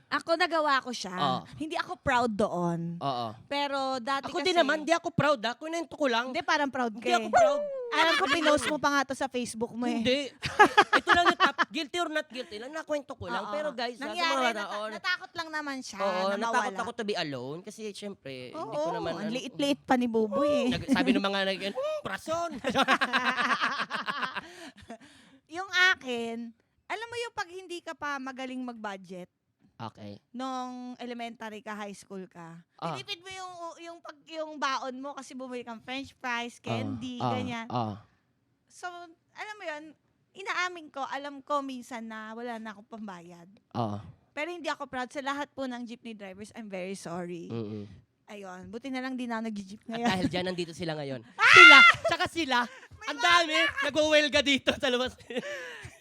Ako nagawa ko siya. Oo. Hindi ako proud doon. Oo. Pero dati Ako kasi... din naman, di ako proud. Kunento ko lang. Hindi, parang proud ka Hindi ako eh. proud. Alam ko, pinost mo pa nga to sa Facebook mo eh. Hindi. Ito lang yung top. Guilty or not guilty lang. Nakwento ko lang. Oo. Pero guys, nangyari, sa mga taon. natakot lang naman siya Oo, na natakot mawala. ako to be alone. Kasi syempre, hindi ko Oo, naman... ang liit-liit pa ni Buboy eh. Sabi ng mga prason. Yung akin, alam mo yung pag hindi ka pa magaling mag-budget, Okay. nung elementary ka, high school ka, Ah. tinipid mo yung baon mo kasi bumili kang french fries, candy, ganyan. So, alam mo yun, inaamin ko, alam ko minsan na wala na akong pambayad. Pero hindi ako proud. Sa lahat po ng jeepney drivers, I'm very sorry. Ayun, buti na lang di na ako nag-jeep At ngayon. dahil dyan, nandito sila ngayon. Sila, ang dami, nag-welga dito sa labas.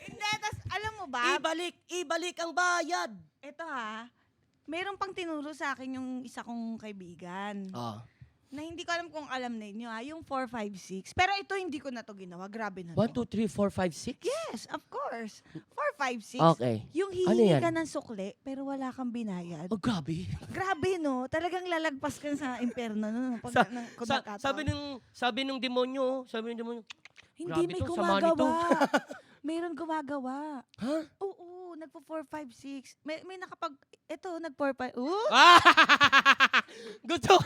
Hindi, tas alam mo ba, ibalik ang bayad. ito mayroon pang tinuro sa akin yung isa kong kaibigan. Na hindi ko alam kung alam na inyo yung 456. Pero ito hindi ko na to ginawa. Grabe na 1, 2, 3, 4, 5, 6? Yes, of course. 456. Okay. Yung Ano hihingi yan? ka ng sukle, pero wala kang binayad. Oh, grabe. Grabe, no? Talagang lalagpas ka sa impyerno, no? Pag, kung nagkataon. Sabi nung demonyo, Hindi, grabe may to, sama nito. gumagawa. Mayroon gumagawa. Ha? Oo, nagpo-456. May nakapag, ito, nag-456. Gusto,